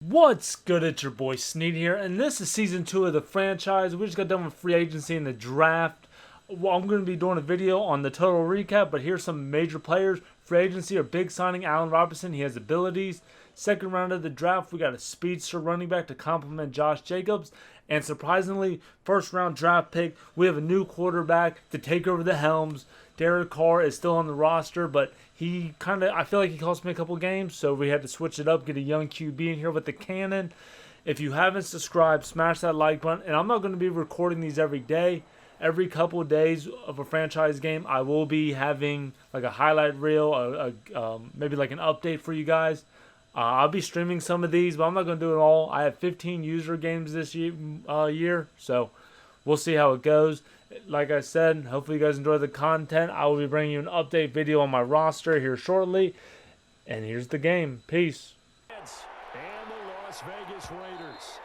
What's good? It's your boy Sneed here, and this is season 2 of the franchise. We just got done with free agency and the draft. Well, I'm going to be doing a video on the total recap, but here's some major players. Free agency or big signing, Allen Robinson. He has abilities. Second round of the draft, we got a speedster running back to complement Josh Jacobs. And surprisingly, first round draft pick, we have a new quarterback to take over the helms. Carr is still on the roster, but I feel like he cost me a couple games, so we had to switch it up, get a young QB in here with the cannon. If you haven't subscribed, smash that like button. And I'm not going to be recording these every day. Every couple of days of a franchise game, I will be having like a highlight reel, maybe like an update for you guys. I'll be streaming some of these, but I'm not going to do it all. I have 15 user games this year, so we'll see how it goes. Like I said, hopefully you guys enjoy the content. I will be bringing you an update video on my roster here shortly. And here's the game. Peace. And the Las Vegas Raiders.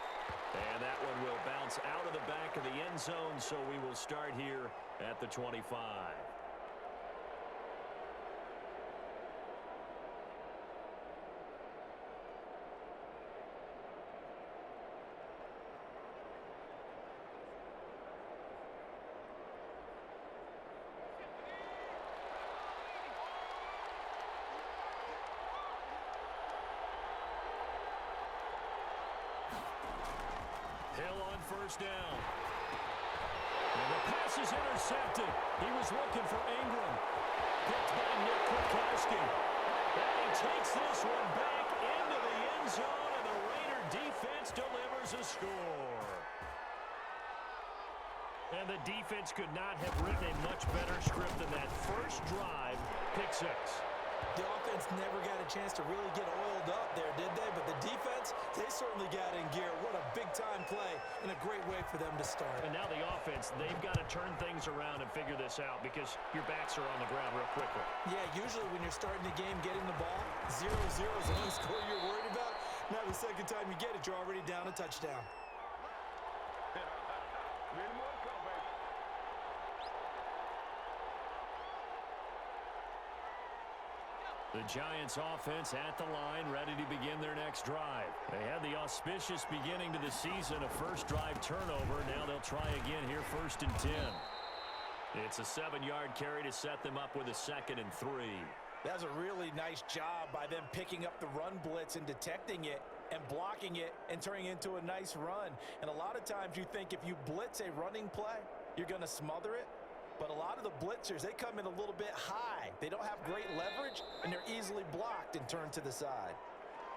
And that one will bounce out of the back of the end zone, so we will start here at the 25. Hill on first down. And the pass is intercepted. He was looking for Ingram. Picked by Nick Kwiatkowski. And he takes this one back into the end zone, and the Raider defense delivers a score. And the defense could not have written a much better script than that first drive. Pick six. The offense never got a chance to really get oiled up there, did they? But the defense, they certainly got in gear. What a big-time play and a great way for them to start. And now the offense, they've got to turn things around and figure this out because your backs are on the ground real quickly. Yeah, usually when you're starting the game, getting the ball, 0-0 is the only score you're worried about. Now the second time you get it, you're already down a touchdown. The Giants offense at the line, ready to begin their next drive. They had the auspicious beginning to the season, a first drive turnover. Now they'll try again here, 1st and 10. It's a 7-yard carry to set them up with a 2nd and 3. That's a really nice job by them picking up the run blitz and detecting it and blocking it and turning it into a nice run. And a lot of times you think if you blitz a running play, you're going to smother it. But a lot of the blitzers, they come in a little bit high. They don't have great leverage, and they're easily blocked and turned to the side.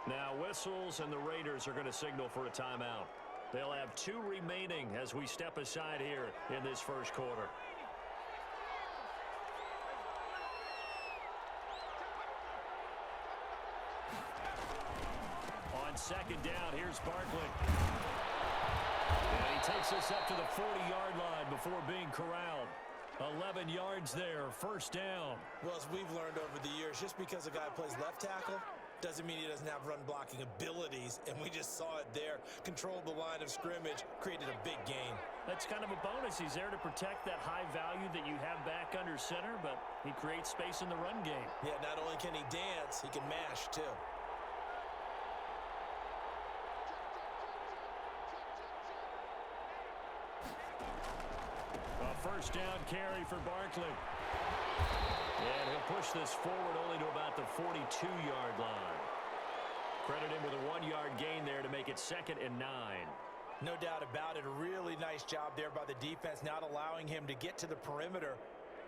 Now whistles, and the Raiders are going to signal for a timeout. They'll have 2 remaining as we step aside here in this first quarter. On 2nd down, here's Barkley. And he takes us up to the 40-yard line before being corralled. 11 yards there, 1st down. Well, as we've learned over the years, just because a guy plays left tackle doesn't mean he doesn't have run blocking abilities, and we just saw it there. Controlled the line of scrimmage, created a big gain. That's kind of a bonus. He's there to protect that high value that you have back under center, but he creates space in the run game. Yeah, not only can he dance, he can mash too. First down carry for Barkley. And he'll push this forward only to about the 42-yard line. Credit him with a 1-yard gain there to make it 2nd and 9. No doubt about it. A really nice job there by the defense, not allowing him to get to the perimeter.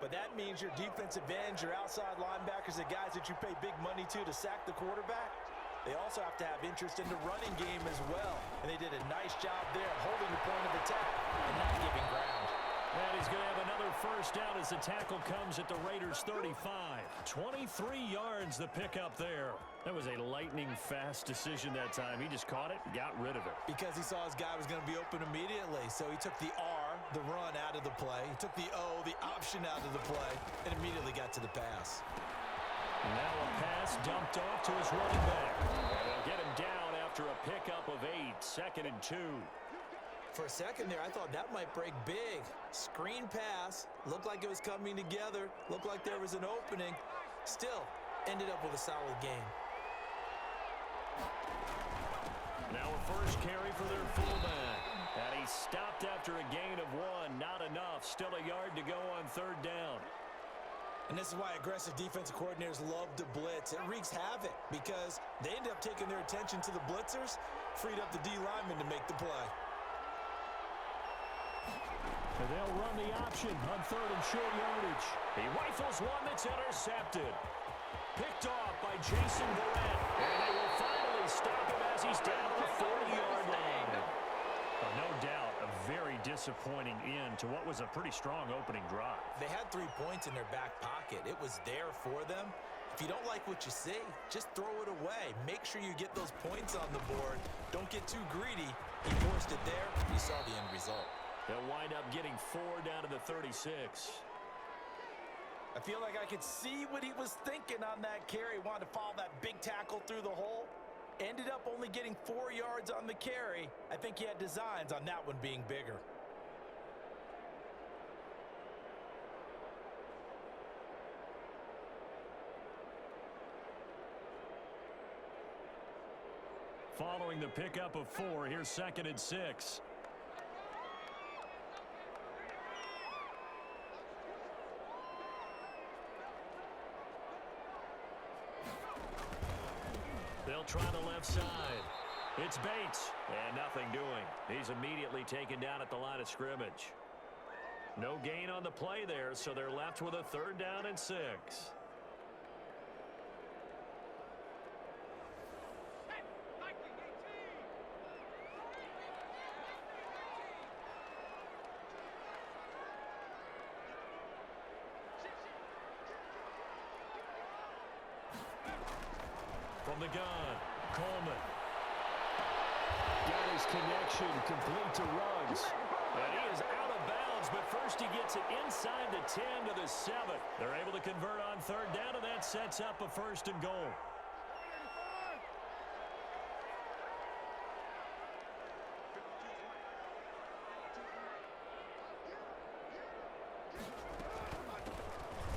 But that means your defensive ends, your outside linebackers, the guys that you pay big money to sack the quarterback, they also have to have interest in the running game as well. And they did a nice job there holding the point of attack and not giving ground. And he's going to have another first down as the tackle comes at the Raiders' 35. 23 yards the pickup there. That was a lightning-fast decision that time. He just caught it and got rid of it. Because he saw his guy was going to be open immediately. So he took the R, the run, out of the play. He took the O, the option, out of the play, and immediately got to the pass. Now a pass dumped off to his running back. And they'll get him down after a pickup of 8, 2nd and 2. For a second there, I thought that might break big. Screen pass. Looked like it was coming together. Looked like there was an opening. Still, ended up with a solid game. carry for their fullback. And he stopped after a gain of 1. Not enough. Still a yard to go on 3rd down. And this is why aggressive defensive coordinators love to blitz. It wreaks havoc because they end up taking their attention to the blitzers, freed up the D lineman to make the play. And they'll run the option on 3rd and short yardage. He rifles one that's intercepted. Picked off by Jason Verrett. And they will finally stop him as he's down on the 40-yard line. No doubt a very disappointing end to what was a pretty strong opening drive. They had 3 points in their back pocket. It was there for them. If you don't like what you see, just throw it away. Make sure you get those points on the board. Don't get too greedy. He forced it there. You saw the end result. They'll wind up getting 4 down to the 36. I feel like I could see what he was thinking on that carry. Wanted to follow that big tackle through the hole. Ended up only getting 4 yards on the carry. I think he had designs on that one being bigger. Following the pickup of 4, here's 2nd and 6. They'll try the left side. It's Bates, and nothing doing. He's immediately taken down at the line of scrimmage. No gain on the play there, so they're left with a 3rd down and 6. From the gun, Coleman. Got his connection complete to Ruggs. And he is out of bounds, but first he gets it inside the 10 to the 7. They're able to convert on 3rd down, and that sets up a 1st and goal.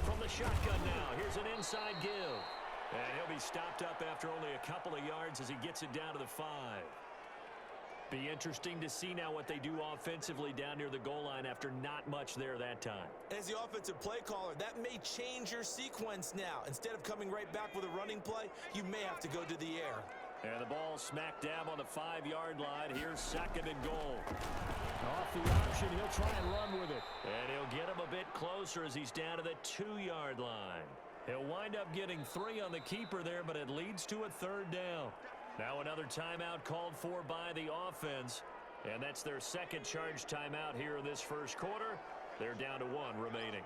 From the shotgun now, here's an inside give. And he'll be stopped up after only a couple of yards as he gets it down to the 5. Be interesting to see now what they do offensively down near the goal line after not much there that time. As the offensive play caller, that may change your sequence now. Instead of coming right back with a running play, you may have to go to the air. And the ball smack dab on the 5-yard line. Here's 2nd and goal. Off the option, he'll try and run with it. And he'll get him a bit closer as he's down to the 2-yard line. He'll wind up getting 3 on the keeper there, but it leads to a 3rd down. Now another timeout called for by the offense, and that's their 2nd charge timeout here in this 1st quarter. They're down to 1 remaining.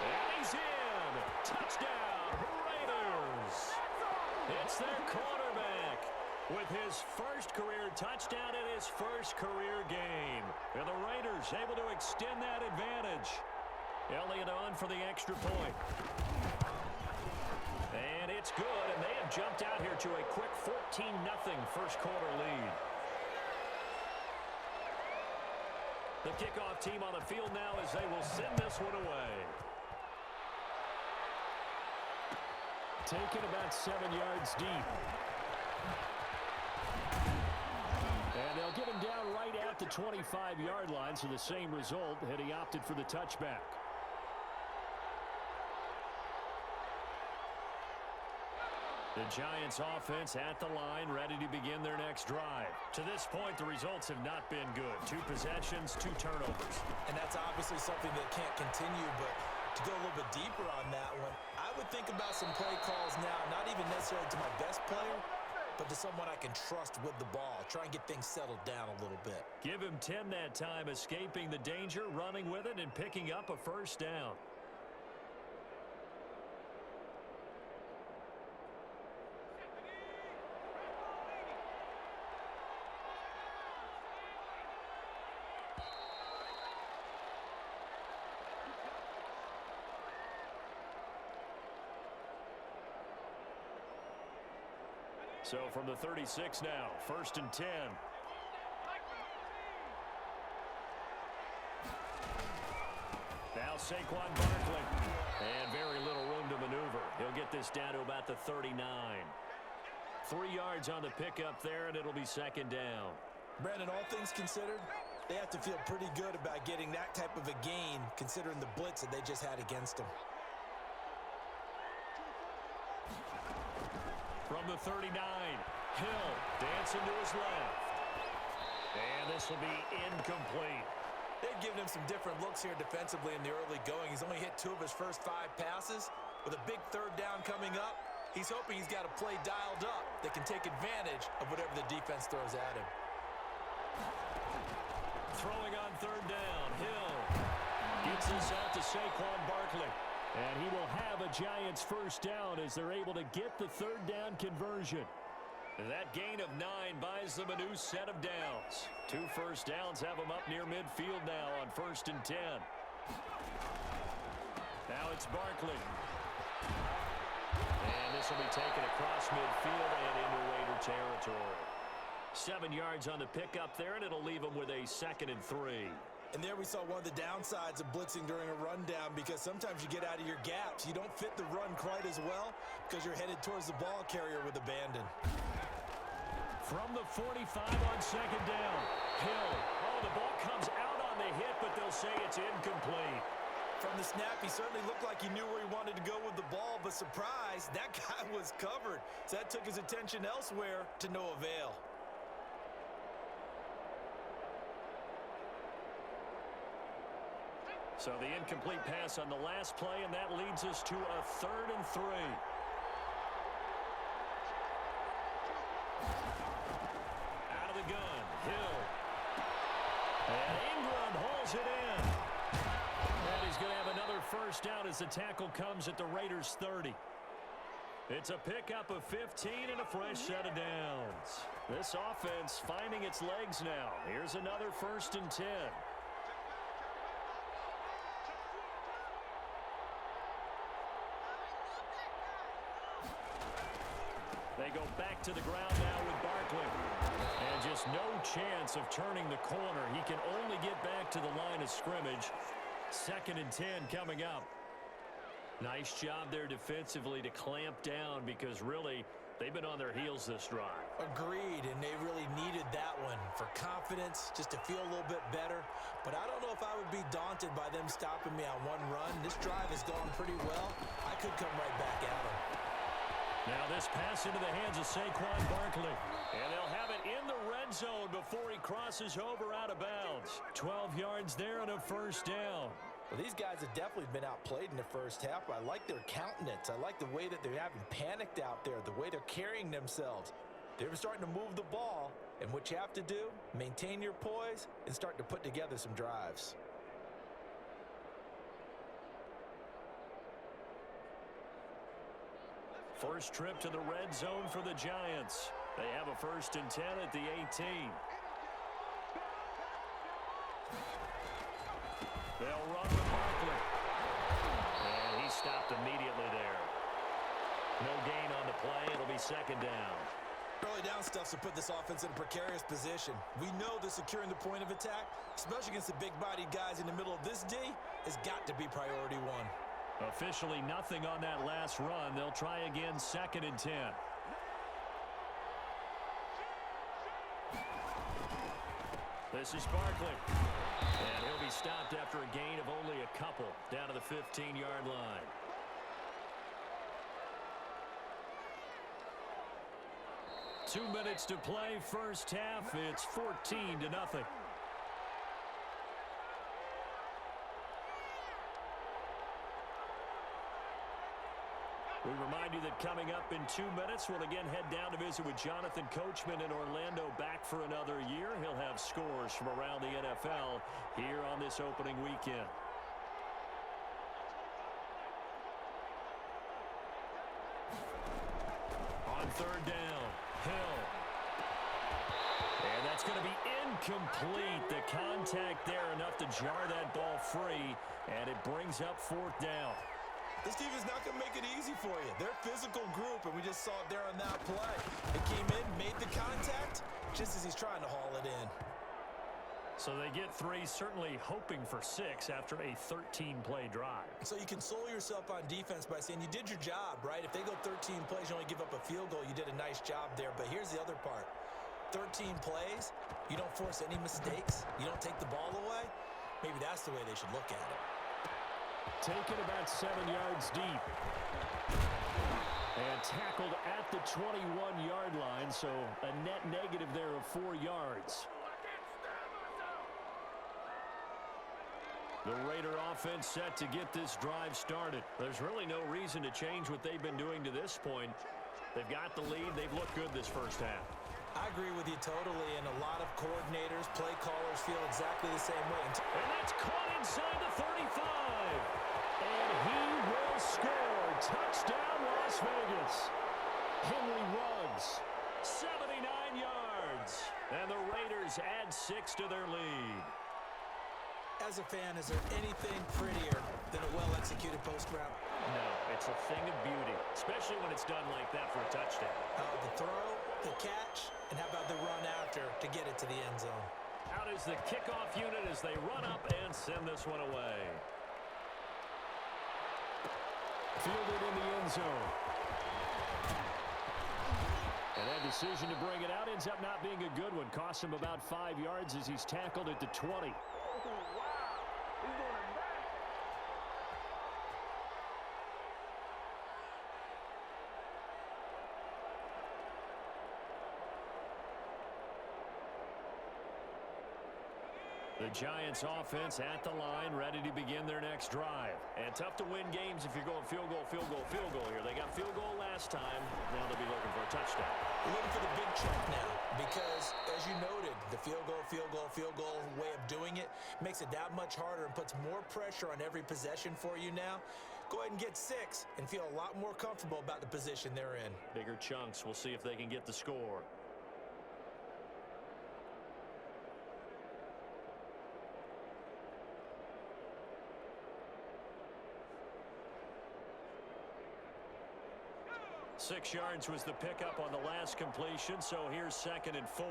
And he's in! Touchdown, Raiders! It's their quarterback with his first career touchdown in his first career game. And the Raiders able to extend that advantage. Elliott on for the extra point. And it's good, and they have jumped out here to a quick 14-0 first quarter lead. The kickoff team on the field now as they will send this one away. Taken about 7 yards deep. And they'll get him down right at the 25-yard line, so the same result had he opted for the touchback. The Giants offense at the line, ready to begin their next drive. To this point, the results have not been good. 2 possessions, 2 turnovers. And that's obviously something that can't continue, but to go a little bit deeper on that one, I would think about some play calls now, not even necessarily to my best player, but to someone I can trust with the ball. Try and get things settled down a little bit. Give him 10 that time, escaping the danger, running with it, and picking up a 1st down. So from the 36 now, 1st and 10. Now Saquon Barkley. And very little room to maneuver. He'll get this down to about the 39. 3 yards on the pickup there, and it'll be second down. Brandon, all things considered, they have to feel pretty good about getting that type of a gain, considering the blitz that they just had against them. From the 39, Hill dancing to his left. And this will be incomplete. They've given him some different looks here defensively in the early going. He's only hit 2 of his first 5 passes. With a big third down coming up, he's hoping he's got a play dialed up that can take advantage of whatever the defense throws at him. Throwing on third down, Hill gets this out to Saquon Barkley. And he will have a Giants first down as they're able to get the third down conversion. That gain of 9 buys them a new set of downs. 2 first downs have them up near midfield now on 1st and 10. Now it's Barkley. And this will be taken across midfield and into Raider territory. 7 yards on the pickup there, and it'll leave them with a 2nd and 3. And there we saw one of the downsides of blitzing during a rundown, because sometimes you get out of your gaps. You don't fit the run quite as well because you're headed towards the ball carrier with abandon. From the 45 on 2nd down, Hill. Oh, the ball comes out on the hit, but they'll say it's incomplete. From the snap, he certainly looked like he knew where he wanted to go with the ball, but surprise, that guy was covered. So that took his attention elsewhere to no avail. So the incomplete pass on the last play, and that leads us to a 3rd and 3. Out of the gun, Hill. And Ingram holds it in. And he's going to have another first down as the tackle comes at the Raiders' 30. It's a pickup of 15 and a fresh set of downs. This offense finding its legs now. Here's another 1st and 10. They go back to the ground now with Barkley. And just no chance of turning the corner. He can only get back to the line of scrimmage. 2nd and 10 coming up. Nice job there defensively to clamp down, because really they've been on their heels this drive. Agreed, and they really needed that one for confidence, just to feel a little bit better. But I don't know if I would be daunted by them stopping me on one run. This drive has gone pretty well. I could come right back at them. Now this pass into the hands of Saquon Barkley. And they'll have it in the red zone before he crosses over out of bounds. 12 yards there and a first down. Well, these guys have definitely been outplayed in the first half, but I like their countenance. I like the way that they haven't panicked out there, the way they're carrying themselves. They're starting to move the ball, and what you have to do, maintain your poise and start to put together some drives. First trip to the red zone for the Giants. They have a 1st and 10 at the 18. They'll run with Barkley. And he stopped immediately there. No gain on the play. It'll be 2nd down. Early down stuff to put this offense in a precarious position. We know that securing the point of attack, especially against the big-bodied guys in the middle of this D, has got to be priority 1. Officially nothing on that last run. They'll try again, 2nd and 10. This is Barkley. And he'll be stopped after a gain of only a couple down to the 15-yard line. Two minutes to play, first half. It's 14-0. We remind you that coming up in 2 minutes, we'll again head down to visit with Jonathan Coachman in Orlando, back for another year. He'll have scores from around the NFL here on this opening weekend. On 3rd down, Hill. And that's going to be incomplete. The contact there enough to jar that ball free, and it brings up 4th down. This team is not going to make it easy for you. They're a physical group, and we just saw it there on that play. It came in, made the contact, just as he's trying to haul it in. So they get 3, certainly hoping for 6 after a 13-play drive. So you console yourself on defense by saying you did your job, right? If they go 13 plays, you only give up a field goal, you did a nice job there. But here's the other part. 13 plays, you don't force any mistakes, you don't take the ball away. Maybe that's the way they should look at it. Taken about 7 yards deep. And tackled at the 21-yard line, so a net negative there of 4 yards. The Raider offense set to get this drive started. There's really no reason to change what they've been doing to this point. They've got the lead. They've looked good this first half. I agree with you totally, and a lot of coordinators, play callers feel exactly the same way. And that's caught inside the 35. And he will score. Touchdown, Las Vegas. Henry Ruggs, 79 yards. And the Raiders add 6 to their lead. As a fan, is there anything prettier than a well-executed post route? No, it's a thing of beauty, especially when it's done like that for a touchdown. The throw, the catch, and how about the run after to get it to the end zone? Out is the kickoff unit as they run up and send this one away. Fielded in the end zone. And that decision to bring it out ends up not being a good one. Costs him about 5 yards as he's tackled at the 20. The Giants offense at the line, ready to begin their next drive. And tough to win games if you're going field goal, field goal, field goal here. They got field goal last time. Now they'll be looking for a touchdown. We're looking for the big chunk now because, as you noted, the field goal way of doing it makes it that much harder and puts more pressure on every possession for you now. Go ahead and get 6 and feel a lot more comfortable about the position they're in. Bigger chunks. We'll see if they can get the score. Six yards was the pickup on the last completion, so here's 2nd and 4.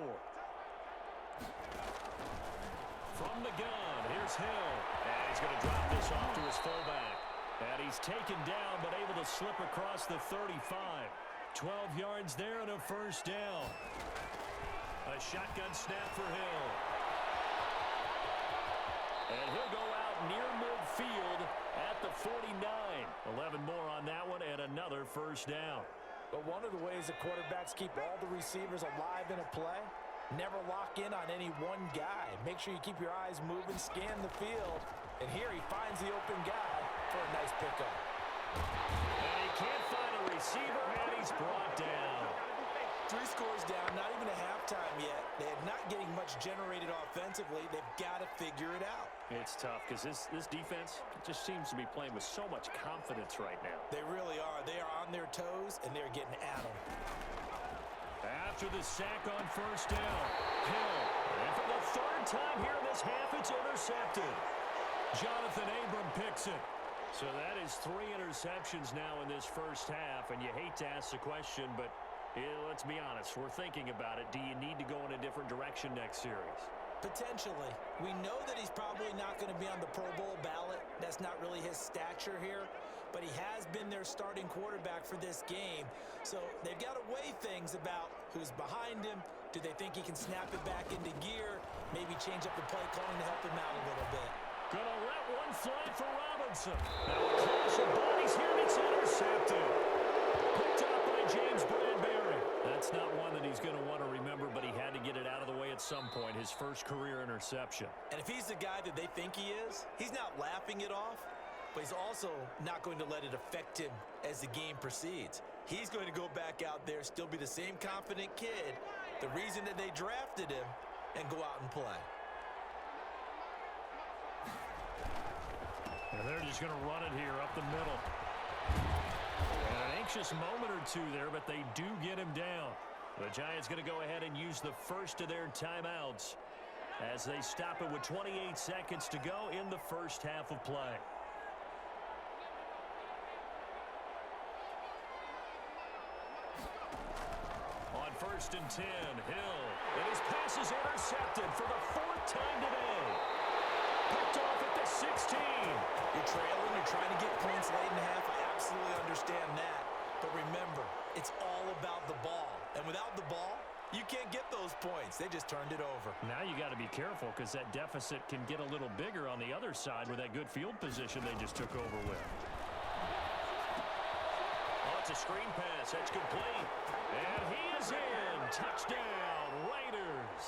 From the gun, here's Hill. And he's going to drop this off to his fullback. And he's taken down, but able to slip across the 35. 12 yards there and a first down. A shotgun snap for Hill. And he'll go out near midfield at the 49. 11 more on that one and another first down. But one of the ways the quarterbacks keep all the receivers alive in a play, never lock in on any one guy. Make sure you keep your eyes moving, scan the field. And here he finds the open guy for a nice pickup. And he can't find a receiver, and he's brought down. 3 scores down, not even a halftime yet. They're not getting much generated offensively. They've got to figure it out. It's tough because this defense just seems to be playing with so much confidence right now. They really are. They are on their toes, and they're getting at them. After the sack on first down, Hill. And for the 3rd time here in this half, it's intercepted. Jonathan Abram picks it. So that is 3 interceptions now in this first half, and you hate to ask the question, but let's be honest, we're thinking about it. Do you need to go in a different direction next series? Potentially. We know that he's probably not going to be on the Pro Bowl ballot. That's not really his stature here. But he has been their starting quarterback for this game. So they've got to weigh things about who's behind him. Do they think he can snap it back into gear? Maybe change up the play calling to help him out a little bit. Gonna let one fly for Robinson. Now a clash of bodies here, and it's intercepted. Picked up by James Bradbury. That's not one that he's going to want to remember, but he had to get it out of the way at some point. His first career interception. And if he's the guy that they think he is, he's not laughing it off, but he's also not going to let it affect him as the game proceeds. He's going to go back out there, still be the same confident kid, the reason that they drafted him, and go out and play. And they're just going to run it here up the middle. And an anxious moment or two there, but they do get him down. The Giants going to go ahead and use the first of their timeouts as they stop it with 28 seconds to go in the first half of play. On first and 10. Hill. And his pass is intercepted for the 4th time today. Picked off at the 16. You're trailing. You're trying to get points late in the half. I absolutely understand that. But remember, it's all about the ball. And without the ball, you can't get those points. They just turned it over. Now you got to be careful because that deficit can get a little bigger on the other side with that good field position they just took over with. Oh, it's a screen pass. That's complete. And he is in. Touchdown, Raiders.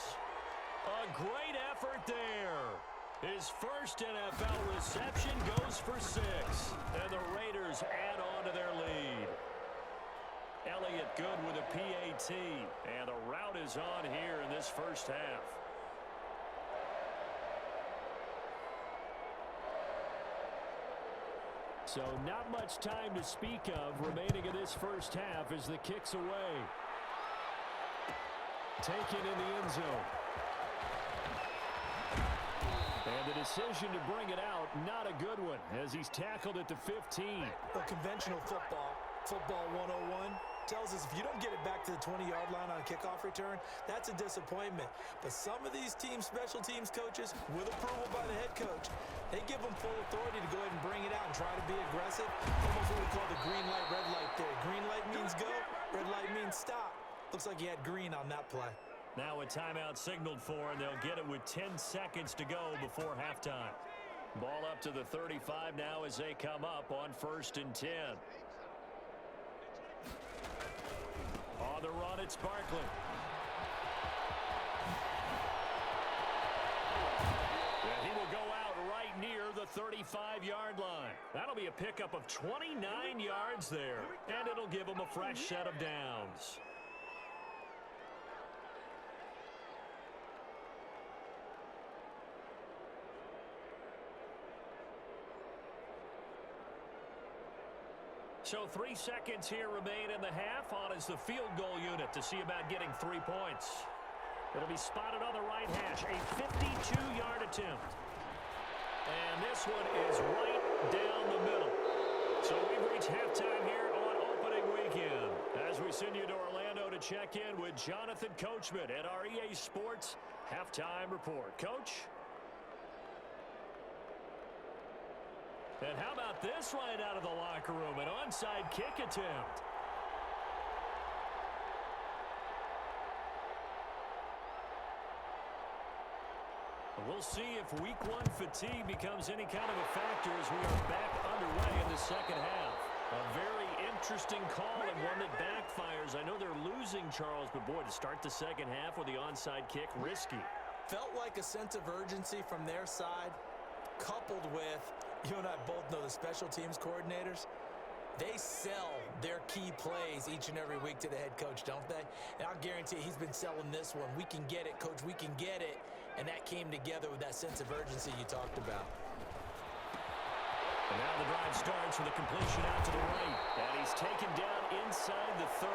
A great effort there. His first NFL reception goes for 6. And the Raiders add on to their lead. Elliott good with a PAT. And the route is on here in this first half. So not much time to speak of remaining in this first half as the kick's away. Taken in the end zone. And the decision to bring it out, not a good one, as he's tackled at the 15. Well, conventional football 101, tells us if you don't get it back to the 20-yard line on a kickoff return, that's a disappointment. But some of these special teams coaches, with approval by the head coach, they give them full authority to go ahead and bring it out and try to be aggressive. Almost what we call the green light, red light theory. Green light means go, red light means stop. Looks like he had green on that play. Now a timeout signaled for, and they'll get it with 10 seconds to go before halftime. Ball up to the 35 now as they come up on 1st and 10. On the run, it's Barkley. And he will go out right near the 35-yard line. That'll be a pickup of 29 yards there, and it'll give him a fresh set of downs. So 3 seconds here remain in the half. On is the field goal unit to see about getting 3 points. It'll be spotted on the right hash. A 52-yard attempt. And this one is right down the middle. So we've reached halftime here on opening weekend. As we send you to Orlando to check in with Jonathan Coachman at our EA Sports Halftime Report. Coach? And how about this right out of the locker room? An onside kick attempt. We'll see if week 1 fatigue becomes any kind of a factor as we are back underway in the second half. A very interesting call and one that backfires. I know they're losing, Charles, but boy, to start the second half with the onside kick, risky. Felt like a sense of urgency from their side, coupled with, you and I both know the special teams coordinators, they sell their key plays each and every week to the head coach, don't they? And I'll guarantee he's been selling this one. We can get it, coach, we can get it. And that came together with that sense of urgency you talked about. And now the drive starts with a completion out to the right. And he's taken down inside the 30.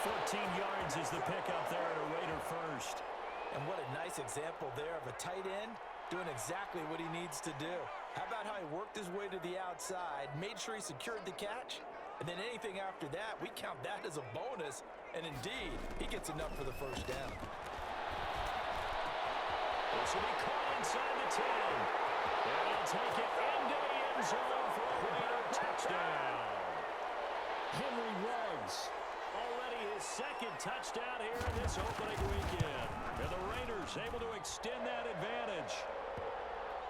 14 yards is the pickup there at a Raider first. And what a nice example there of a tight end doing exactly what he needs to do. How about how he worked his way to the outside, made sure he secured the catch, and then anything after that, we count that as a bonus. And indeed, he gets enough for the first down. This will be caught inside the 10. And he'll take it into the end zone for a Raider touchdown. Henry Ruggs, already his second touchdown here in this opening weekend. And the Raiders able to extend that advantage.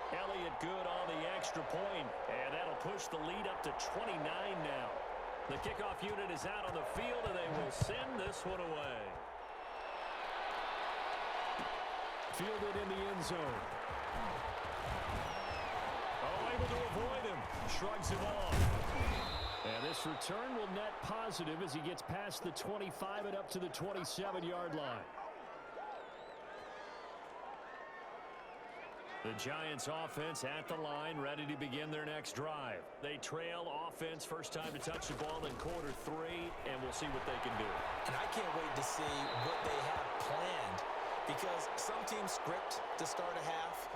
Elliott good on the extra point, and that'll push the lead up to 29 now. The kickoff unit is out on the field, and they will send this one away. Fielded in the end zone. Oh, able to avoid him. Shrugs him off. And this return will net positive as he gets past the 25 and up to the 27-yard line. The Giants offense at the line, ready to begin their next drive. They trail offense, first time to touch the ball in quarter 3, and we'll see what they can do. And I can't wait to see what they have planned, because some teams script to start a half,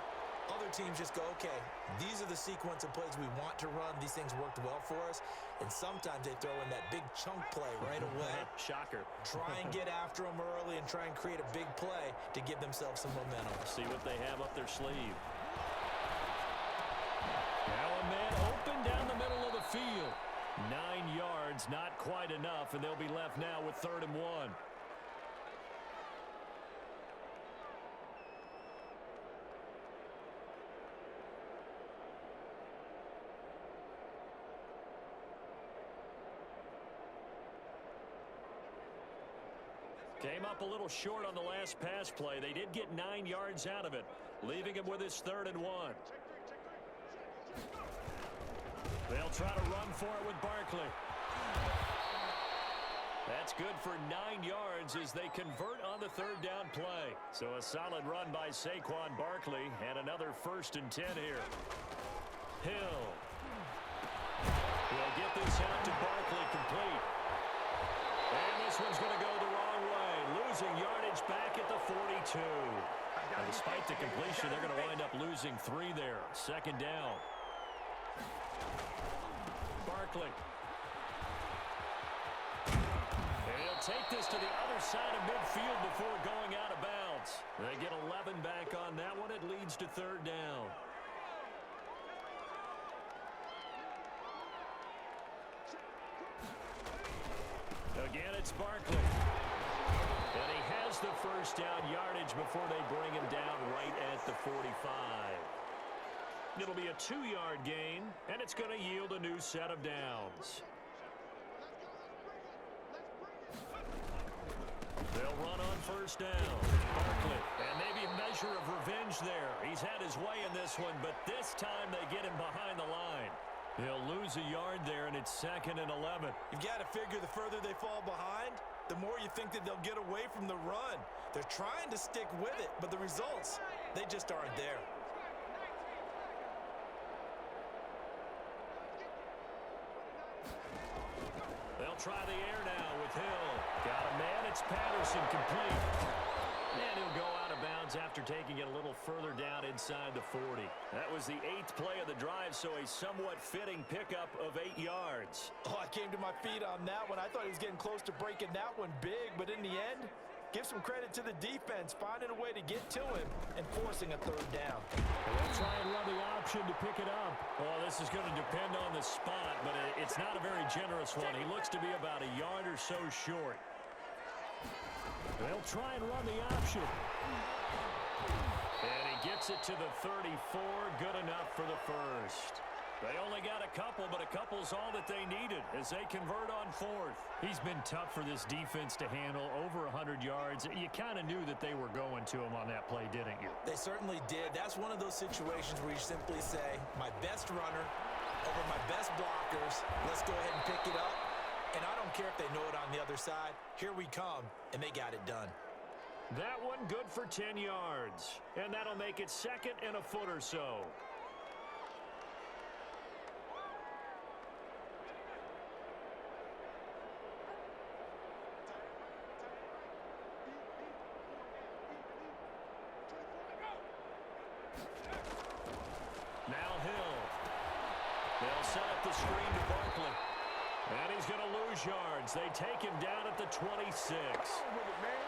Other teams just go, okay, these are the sequence of plays we want to run. These things worked well for us. And sometimes they throw in that big chunk play right away. Shocker. Try and get after them early and try and create a big play to give themselves some momentum. See what they have up their sleeve. Now a man open down the middle of the field. 9 yards, not quite enough, and they'll be left now with 3rd and 1. Came up a little short on the last pass play. They did get 9 yards out of it, leaving him with his 3rd and 1. They'll try to run for it with Barkley. That's good for 9 yards as they convert on the 3rd down play. So a solid run by Saquon Barkley and another 1st and 10 here. Hill. He'll get this out to Barkley complete. And this one's going to go the wrong way, losing yardage back at the 42. And despite the completion, they're going to wind up losing 3 there. 2nd down. Barkley. And he'll take this to the other side of midfield before going out of bounds. They get 11 back on that one. It leads to 3rd down. Again, it's Barkley. And he has the 1st down yardage before they bring him down right at the 45. It'll be a 2-yard gain, and it's going to yield a new set of downs. They'll run on 1st down. Barkley, and maybe a measure of revenge there. He's had his way in this one, but this time they get him behind the line. They'll lose a yard there, and it's 2nd and 11. You've got to figure the further they fall behind, the more you think that they'll get away from the run. They're trying to stick with it, but the results, they just aren't there. They'll try the air now with Hill. Got a man. It's Patterson complete. And he'll go out of bounds after taking it a little further down inside the 40. That was the 8th play of the drive, so a somewhat fitting pickup of 8 yards. Oh, I came to my feet on that one. I thought he was getting close to breaking that one big, but in the end, give some credit to the defense, finding a way to get to him and forcing a 3rd down. They'll try and run the option to pick it up. Well, this is going to depend on the spot, but it's not a very generous one. He looks to be about a yard or so short. They'll try and run the option. And he gets it to the 34. Good enough for the 1st. They only got a couple, but a couple's all that they needed as they convert on 4th. He's been tough for this defense to handle, over 100 yards. You kind of knew that they were going to him on that play, didn't you? They certainly did. That's one of those situations where you simply say, my best runner over my best blockers. Let's go ahead and pick it up. And I don't care if they know it on the other side. Here we come, and they got it done. That one good for 10 yards. And that'll make it 2nd and a foot or so. Now Hill. They'll set up the screen to Barkley. And he's going to lose yards. They take him down at the 26.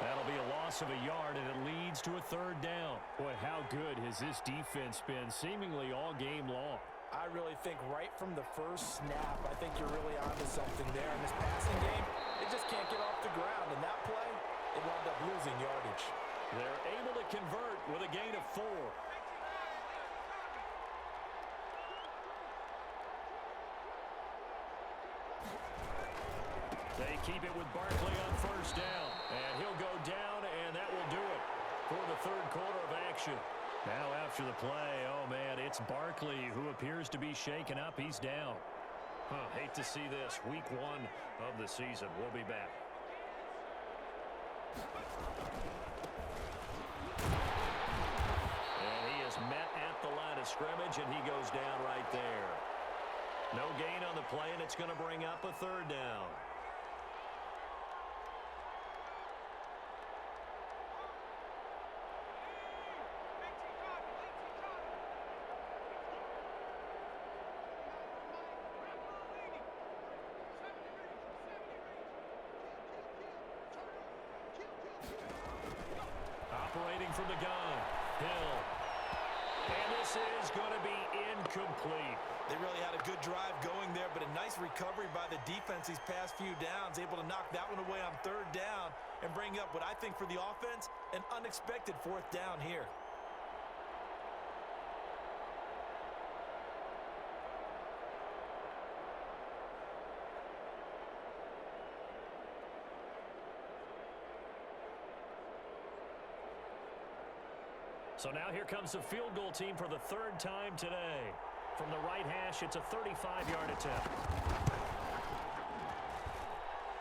That'll be a loss of a yard, and it leads to a 3rd down. Boy, how good has this defense been seemingly all game long? I really think right from the first snap, I think you're really onto something there. In this passing game, they just can't get off the ground. And that play, it wound up losing yardage. They're able to convert with a gain of 4. They keep it with Barkley on 1st down. And he'll go down, and that will do it for the 3rd quarter of action. Now after the play, oh man, it's Barkley who appears to be shaken up. He's down. Hate to see this. Week 1 of the season. We'll be back. And he is met at the line of scrimmage, and he goes down right there. No gain on the play, and it's going to bring up a 3rd down. from the gun. Hill. And this is going to be incomplete. They really had a good drive going there, but a nice recovery by the defense these past few downs, able to knock that one away on third down and bring up what I think for the offense, an unexpected fourth down here. So now here comes the field goal team for the third time today. From the right hash, it's a 35-yard attempt.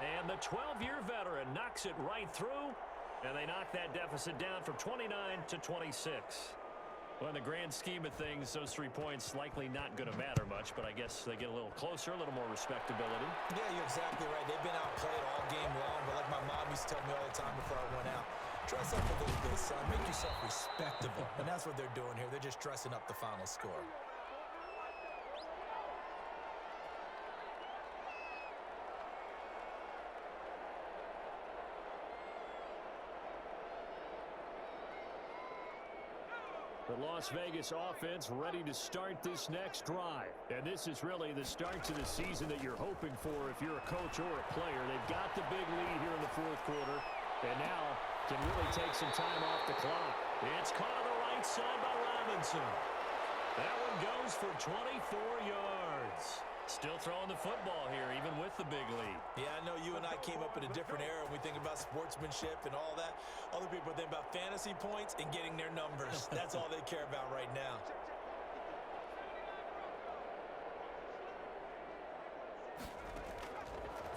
And the 12-year veteran knocks it right through, and they knock that deficit down from 29 to 26. Well, in the grand scheme of things, those 3 points likely not going to matter much, but I guess they get a little closer, a little more respectability. Yeah, you're exactly right. They've been outplayed all game long, but like my mom used to tell me all the time before I went out, dress up a little bit, son. Make yourself respectable. And that's what they're doing here. They're just dressing up the final score. The Las Vegas offense ready to start this next drive. And this is really the start to the season that you're hoping for if you're a coach or a player. They've got the big lead here in the fourth quarter, and now can really take some time off the clock. It's caught on the right side by Robinson. That one goes for 24 yards. Still throwing the football here, even with the big lead. Yeah, I know you and I came up in a different era when we think about sportsmanship and all that. Other people think about fantasy points and getting their numbers. That's all they care about right now.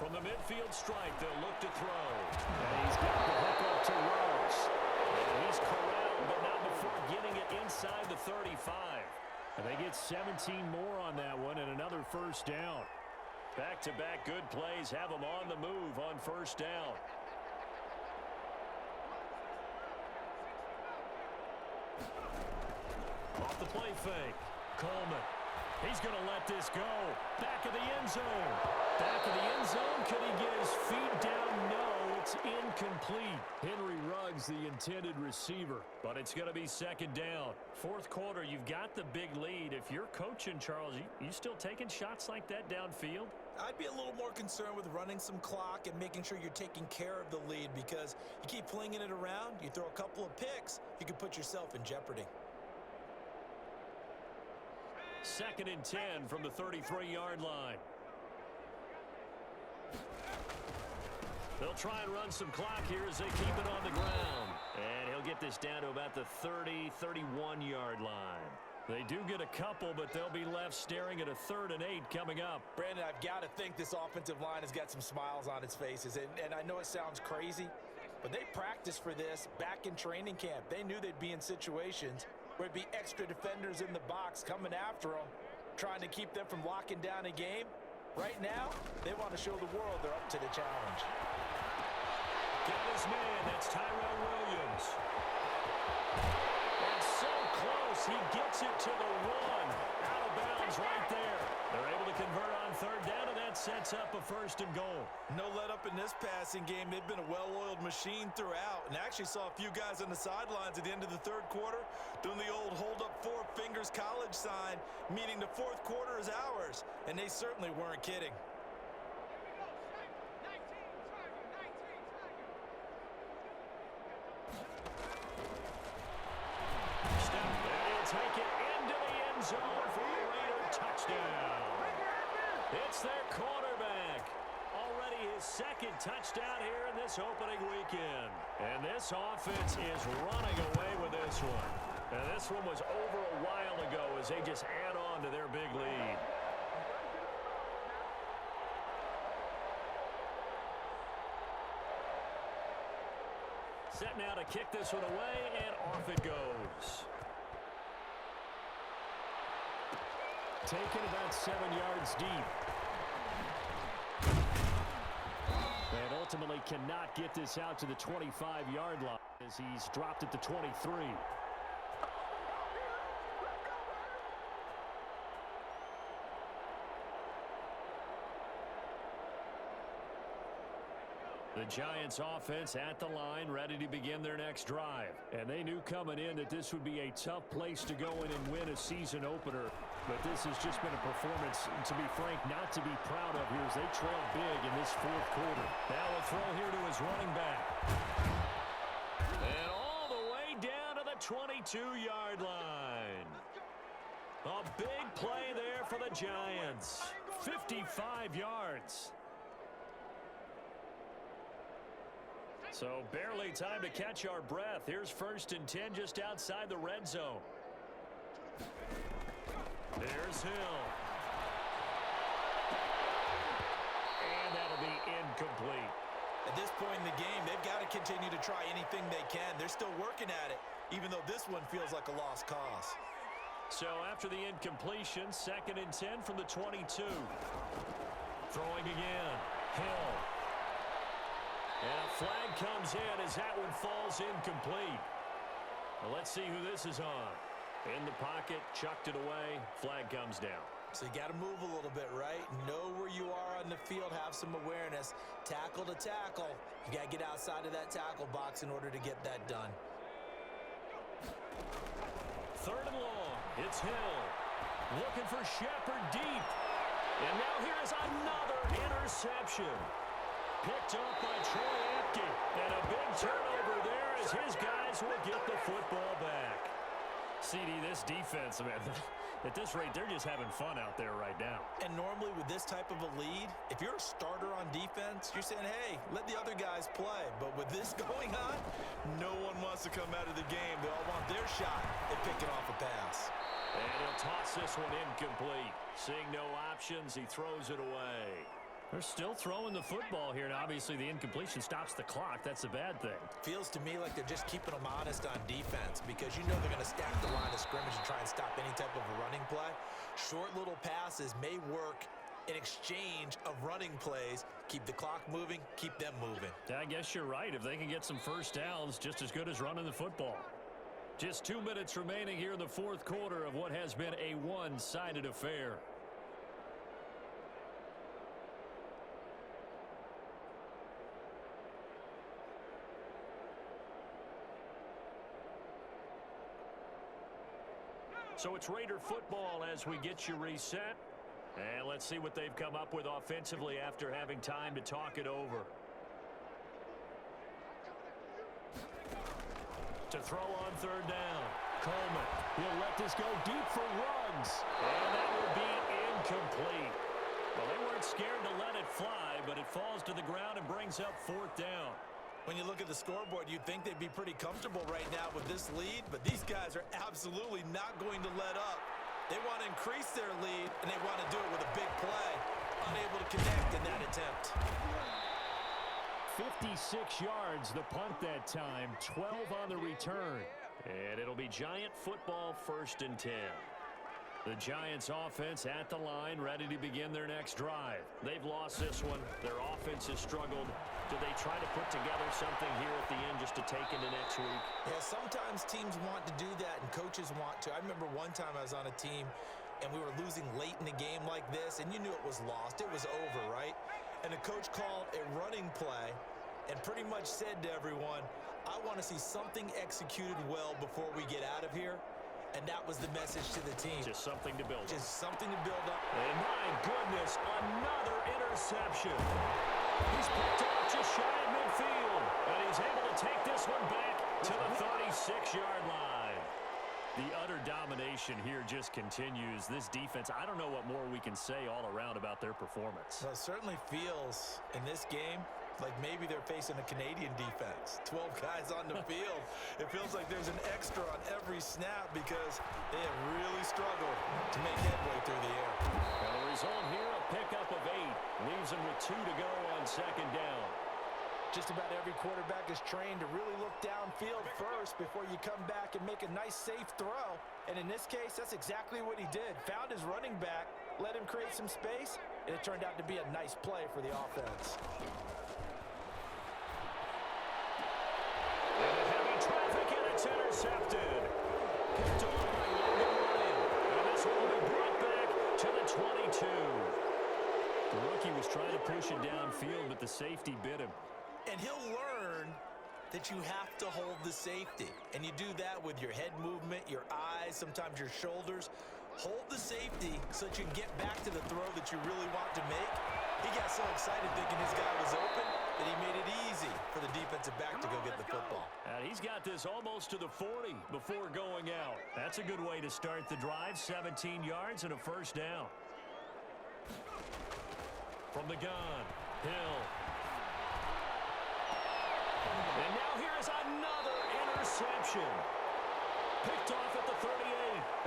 From the midfield stripe, they'll look to throw. And he's got the hook up to Rose. And he's corralled, but not before getting it inside the 35. And they get 17 more on that one and another first down. Back-to-back good plays have them on the move on first down. Off the play fake. Coleman. He's going to let this go. Back of the end zone. Back of the end zone. Can he get his feet down? No, it's incomplete. Henry Ruggs, the intended receiver. But it's going to be second down. Fourth quarter, you've got the big lead. If you're coaching, Charles, you still taking shots like that downfield? I'd be a little more concerned with running some clock and making sure you're taking care of the lead, because you keep flinging it around, you throw a couple of picks, you can put yourself in jeopardy. Second and 10 from the 33-yard line. They'll try and run some clock here as they keep it on the ground. And he'll get this down to about the 30, 31-yard line. They do get a couple, but they'll be left staring at a 3rd and 8 coming up. Brandon, I've got to think this offensive line has got some smiles on its faces. And I know it sounds crazy, but they practiced for this back in training camp. They knew they'd be in situations where it'd be extra defenders in the box coming after them, trying to keep them from locking down a game. Right now, they want to show the world they're up to the challenge. Got his man. That's Tyrell Williams. And so close. He gets it to the 1. Out of bounds right there. They're able to convert on third down, and that sets up a 1st and goal. No let up in this passing game. They've been a well-oiled machine throughout, and actually saw a few guys on the sidelines at the end of the third quarter doing the old hold up 4 fingers college sign, meaning the fourth quarter is ours, and they certainly weren't kidding. Take it into the end zone for a Raider touchdown. It's their quarterback. Already his 2nd touchdown here in this opening weekend. And this offense is running away with this one. And this one was over a while ago as they just add on to their big lead. Set now to kick this one away, and off it goes. Taken about 7 yards deep. And ultimately cannot get this out to the 25-yard line as he's dropped at the 23. The Giants offense at the line, ready to begin their next drive. And they knew coming in that this would be a tough place to go in and win a season opener. But this has just been a performance, to be frank, not to be proud of here as they trail big in this fourth quarter. Now a throw here to his running back. And all the way down to the 22-yard line. A big play there for the Giants. 55 yards. So barely time to catch our breath. Here's 1st and 10 just outside the red zone. There's Hill. And that'll be incomplete. At this point in the game, they've got to continue to try anything they can. They're still working at it, even though this one feels like a lost cause. So after the incompletion, 2nd and 10 from the 22. Throwing again. Hill. And a flag comes in as that one falls incomplete. Well, let's see who this is on. In the pocket, chucked it away. Flag comes down. So you got to move a little bit, right? Know where you are on the field, have some awareness. Tackle to tackle. You got to get outside of that tackle box in order to get that done. 3rd and long. It's Hill. Looking for Shepard deep. And now here's another interception. Picked up by Troy Apke. And a big turnover there as his guys will get the football back. CD, this defense, man, at this rate, they're just having fun out there right now. And normally with this type of a lead, if you're a starter on defense, you're saying, hey, let the other guys play. But with this going on, no one wants to come out of the game. They all want their shot at picking off a pass. And he'll toss this one incomplete. Seeing no options, he throws it away. They're still throwing the football here, and obviously the incompletion stops the clock. That's a bad thing. Feels to me like they're just keeping them honest on defense because you know they're going to stack the line of scrimmage and try and stop any type of a running play. Short little passes may work in exchange of running plays. Keep the clock moving, keep them moving. I guess you're right. If they can get some first downs, just as good as running the football. Just 2 minutes remaining here in the fourth quarter of what has been a one-sided affair. So it's Raider football as we get you reset. And let's see what they've come up with offensively after having time to talk it over. To throw on 3rd down. Coleman. He'll let this go deep for Ruggs. And that will be incomplete. Well, they weren't scared to let it fly, but it falls to the ground and brings up 4th down. When you look at the scoreboard, you'd think they'd be pretty comfortable right now with this lead, but these guys are absolutely not going to let up. They want to increase their lead, and they want to do it with a big play. Unable to connect in that attempt. 56 yards, the punt that time, 12 on the return. And it'll be Giant football, 1st and 10. The Giants offense at the line, ready to begin their next drive. They've lost this one. Their offense has struggled. Do they try to put together something here at the end just to take into next week? Yeah, sometimes teams want to do that and coaches want to. I remember one time I was on a team and we were losing late in a game like this, and you knew it was lost. It was over, right? And the coach called a running play and pretty much said to everyone, I want to see something executed well before we get out of here. And that was the message to the team. Just something to build up. Just something to build up. And my goodness, another interception. He's picked off just shy of midfield. And he's able to take this one back to the 36-yard line. The utter domination here just continues. This defense, I don't know what more we can say all around about their performance. Well, it certainly feels in this game like maybe they're facing a Canadian defense. 12 guys on the field. It feels like there's an extra on every snap because they have really struggled to make headway through the air. And the result here, a pickup of 8. Leaves them with 2 to go on 2nd down. Just about every quarterback is trained to really look downfield first before you come back and make a nice, safe throw. And in this case, that's exactly what he did. Found his running back, let him create some space, and it turned out to be a nice play for the offense. It's intercepted. Picked on by Logan Ryan. And this one will be brought back to the 22. The rookie was trying to push it downfield, but the safety bit him. And he'll learn that you have to hold the safety. And you do that with your head movement, your eyes, sometimes your shoulders. Hold the safety so that you can get back to the throw that you really want to make. He got so excited thinking his guy was open that he made it easy for the defensive back to go get the football. And he's got this almost to the 40 before going out. That's a good way to start the drive. 17 yards and a first down. From the gun, Hill. And now here's another interception. Picked off at the 38.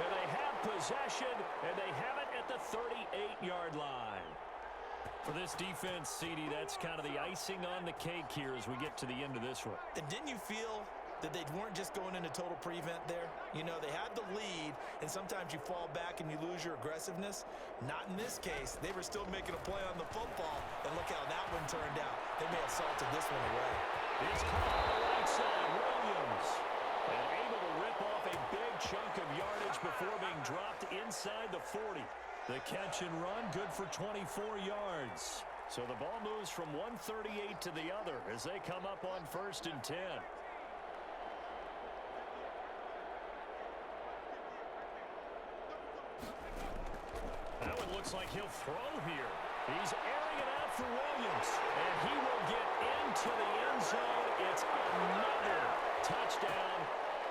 And they have possession, and they have it at the 38-yard line. For this defense, CD, that's kind of the icing on the cake here as we get to the end of this one. And didn't you feel that they weren't just going into total prevent there? You know, they had the lead, and sometimes you fall back and you lose your aggressiveness. Not in this case. They were still making a play on the football, and look how that one turned out. They may have salted this one away. It's Carr on the right side, Williams. And able to rip off a big chunk of yardage before being dropped inside the 40. The catch and run, good for 24 yards. So the ball moves from 138 to the other as they come up on 1st and 10. That one looks like he'll throw here. He's airing it out for Williams. And he will get into the end zone. It's another touchdown.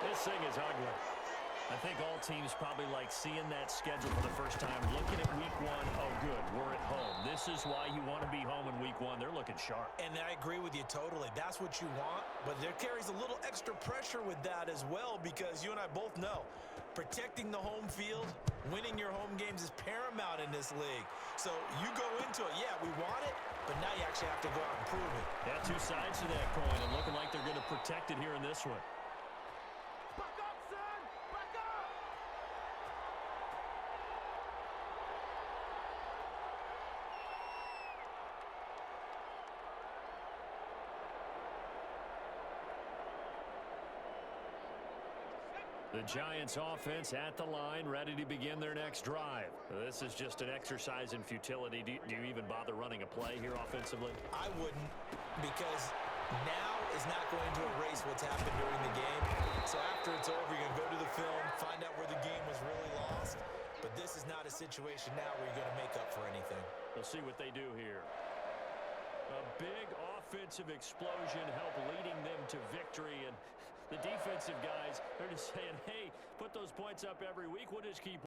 This thing is ugly. I think all teams probably like seeing that schedule for the first time, looking at week 1. Oh, good, we're at home. This is why you want to be home in week 1. They're looking sharp. And I agree with you totally. That's what you want. But there carries a little extra pressure with that as well, because you and I both know protecting the home field, winning your home games is paramount in this league. So you go into it, yeah, we want it, but now you actually have to go out and prove it. Yeah, two sides to that coin, and looking like they're going to protect it here in this one. The Giants offense at the line, ready to begin their next drive. This is just an exercise in futility. Do you even bother running a play here offensively? I wouldn't, because now is not going to erase what's happened during the game. So after it's over, you're going to go to the film, find out where the game was really lost. But this is not a situation now where you're going to make up for anything. We'll see what they do here. A big offensive explosion helped leading them to victory. And the defensive guys, they're just saying, hey, put those points up every week. We'll just keep